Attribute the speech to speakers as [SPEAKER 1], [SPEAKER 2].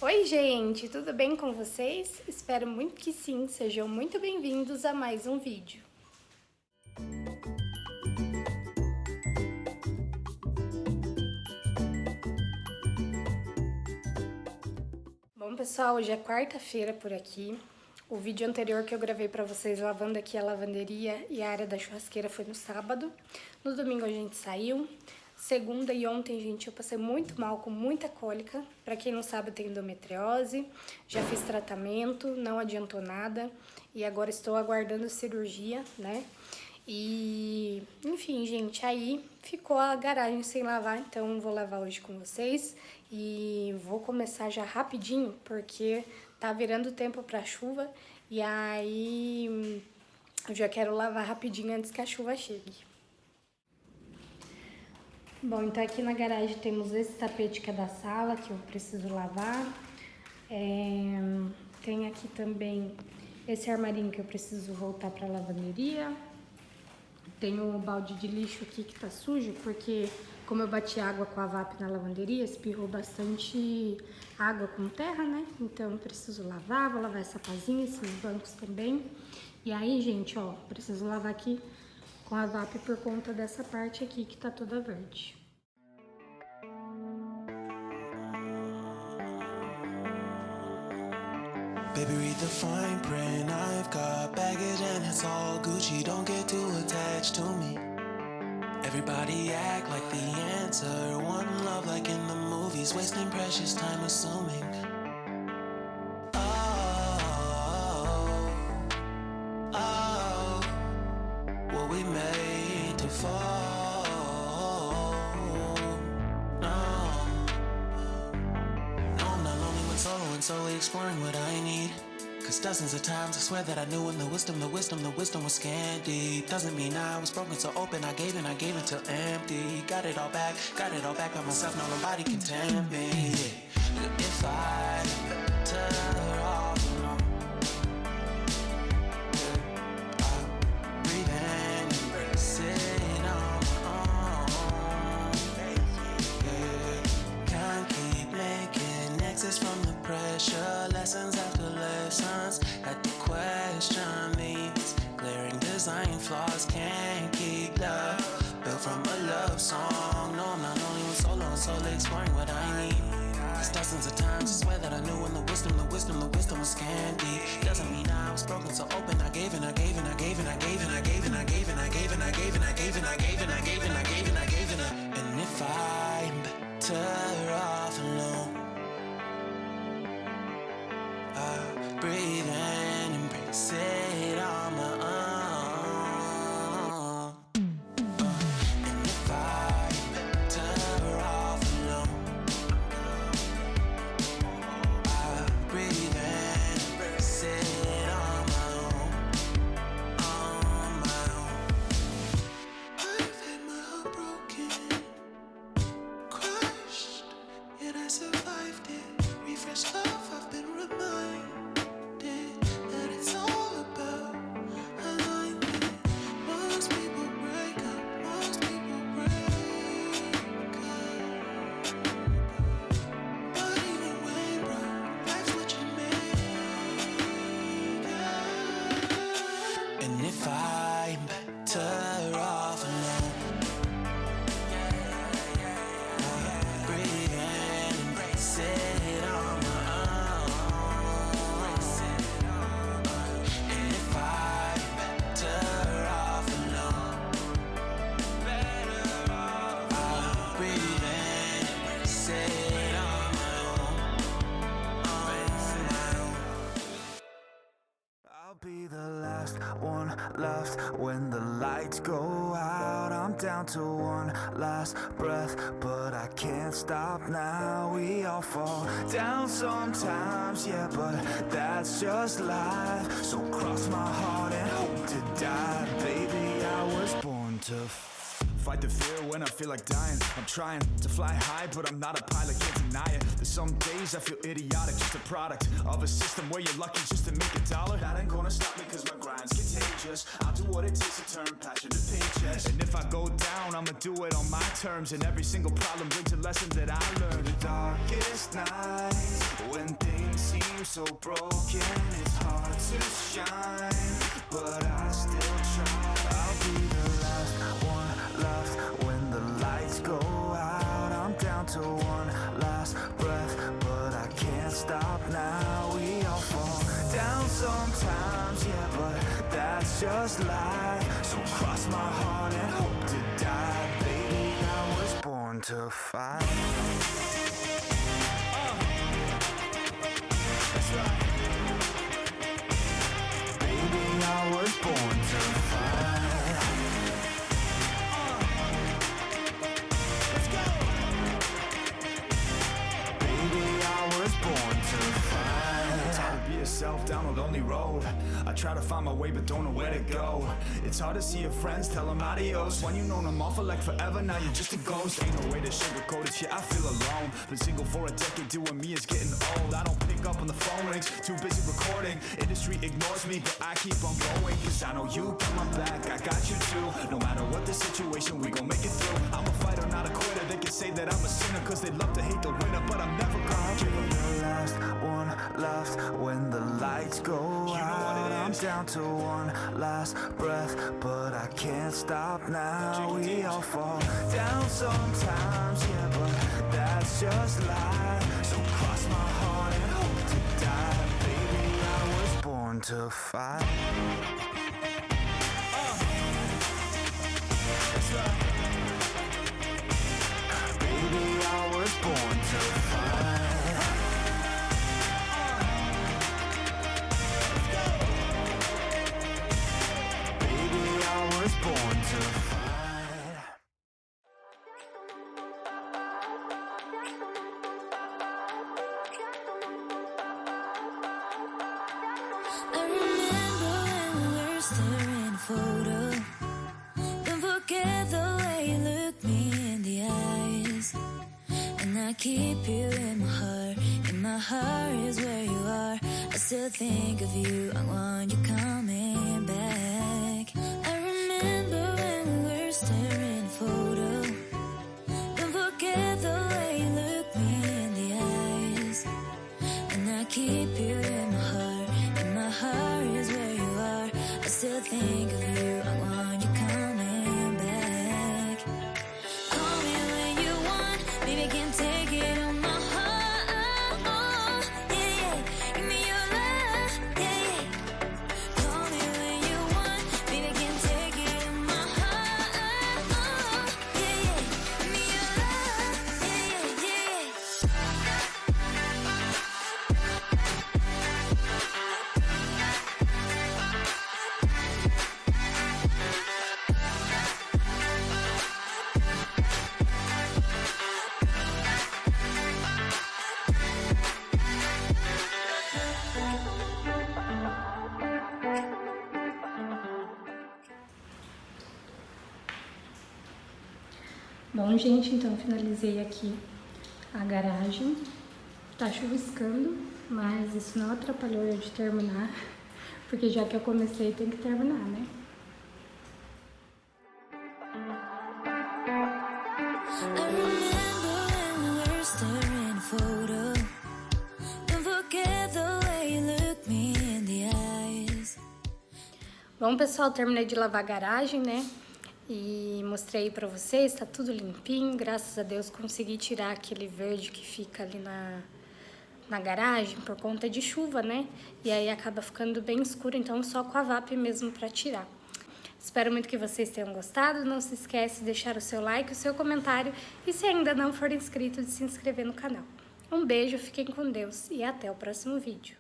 [SPEAKER 1] Oi gente, tudo bem com vocês? Espero muito que sim, sejam muito bem-vindos a mais um vídeo. Bom pessoal, hoje é quarta-feira por aqui. O vídeo anterior que eu gravei pra vocês lavando aqui a lavanderia e a área da churrasqueira foi no sábado. No domingo a gente saiu. Segunda e ontem, gente, eu passei muito mal, com muita cólica. Pra quem não sabe, eu tenho endometriose, já fiz tratamento, não adiantou nada. E agora estou aguardando cirurgia, né? E, enfim, gente, aí ficou a garagem sem lavar, então vou lavar hoje com vocês. E vou começar já rapidinho, porque tá virando tempo pra chuva. E aí eu já quero lavar rapidinho antes que a chuva chegue. Bom, então aqui na garagem temos esse tapete que é da sala, que eu preciso lavar. Tem aqui também esse armarinho que eu preciso voltar pra lavanderia. Tem o balde de lixo aqui que tá sujo, porque como eu bati água com a VAP na lavanderia, espirrou bastante água com terra, né? Então eu preciso lavar, vou lavar essa pazinha, esses bancos também. E aí, gente, ó, preciso lavar aqui com a VAP por conta dessa parte aqui que tá toda verde.
[SPEAKER 2] Baby, read the fine print. I've got baggage and it's all Gucci. Don't get too attached to me. Everybody act like the answer. One love like in the movies. Wasting precious time assuming. Were we made to fall? No, I'm not lonely when solo and solely exploring what I need. Cause dozens of times I swear that I knew when the wisdom was scanty. Doesn't mean I was broken so open, I gave till empty. Got it all back by myself, no nobody can tempt me. If I better off alone, breathe in, embrace it on my own. Can't keep making exits from the pressure. Lessons after lessons, had to question these glaring design flaws. Can't keep love built from a love song. No, I'm not only one solo and solely exploring what I need. Cause dozens of times I swear that I knew when the wisdom was scanty. Doesn't mean I was broken so open, I gave and I gave and I gave and I gave and I gave and I gave and I gave and I gave and I gave and I gave and I gave and I gave and I gave and I. And if I'm better off alone, breathe in, embrace it on my own. And if I'm better off alone, breathe in, embrace it on my own, I've had my heart broken, crushed, yet I survived it. Refresh love, I've been reminded that it's all about alignment. Most people break up, but even when broke, life's what you make it. And if I'm better off alone, breathe in, embrace it on my own. And if I'm better off alone, breathe in, embrace it on my own.
[SPEAKER 3] I'll be the last one left when the lights go out. I'm down to one last breath, but I can't stop now. We all fall down sometimes, yeah, but that's just life. So cross my heart and hope to die. Baby, I was born to fight the fear when I feel like dying. I'm trying to fly high, but I'm not a pilot, can't deny it. There's some days I feel idiotic, just a product of a system where you're lucky just to make a dollar. That ain't gonna stop me cause my grind's contagious. I'll do what it takes to turn passion to paychecks. And if I go down, I'ma do it on my terms. And every single problem brings a lesson that I learned. The darkest nights, when so broken, it's hard to shine, but I still try. I'll be the last one left when the lights go out. I'm down to one last breath, but I can't stop now. We all fall down sometimes, yeah, but that's just life. So cross my heart and hope to die. Baby, I was born to fight. That's right. Baby, I was born to fight. Let's go. Baby, I was born to fight. It's hard to be yourself down a lonely road. I try to find my way but don't know where to go. It's hard to see your friends, tell them adios. When you known them all for like forever, now you're just a ghost. Ain't no way to sugarcoat it, yeah, I feel alone. Been single for a decade, doing me is getting old. I don't pick up when the phone rings, too busy recording. Industry ignores me, but I keep on going. Cause I know you got my back, I got you too. No matter what the situation, we gon' make it through. I'm a fighter, not a quitter. They can say that I'm a sinner, cause they love to hate the winner, but I'm never gonna give up. The last one left when the lights go out. I'm down to one last breath, but I can't stop now. We all fall down sometimes, yeah, but that's just life. So cross my heart and hope to die. Baby, I was born to fight. That's right. Baby, I was born to fight. Born to fight.
[SPEAKER 4] I remember when we were staring at a photo. Don't forget the way you look me in the eyes. And I keep you in my heart. In my heart is where you are. I still think of you. I want you coming back. I remember when we were staring at a photo. Don't forget the way you look me in the eyes. And I keep you in my heart. In my heart is where you are. I still think of you. I want you coming back. Call me when you want. Baby, can't take it on my heart. Yeah, yeah. Give me your love. Yeah, yeah. Call me when you want. Baby, can't take it on my heart. Yeah, yeah. Give me your love. Yeah, yeah, yeah.
[SPEAKER 1] Bom, gente, então finalizei aqui a garagem. Tá chuviscando, mas isso não atrapalhou eu de terminar, porque já que eu comecei, tem que terminar, né?
[SPEAKER 4] I remember when we were staring at a photo. Don't forget the way you look me in the eyes.
[SPEAKER 1] Bom, pessoal, terminei de lavar a garagem, né? E mostrei pra vocês, tá tudo limpinho. Graças a Deus consegui tirar aquele verde que fica ali na garagem por conta de chuva, né? E aí acaba ficando bem escuro, então só com a VAP mesmo pra tirar. Espero muito que vocês tenham gostado. Não se esquece de deixar o seu like, o seu comentário e se ainda não for inscrito, de se inscrever no canal. Um beijo, fiquem com Deus e até o próximo vídeo.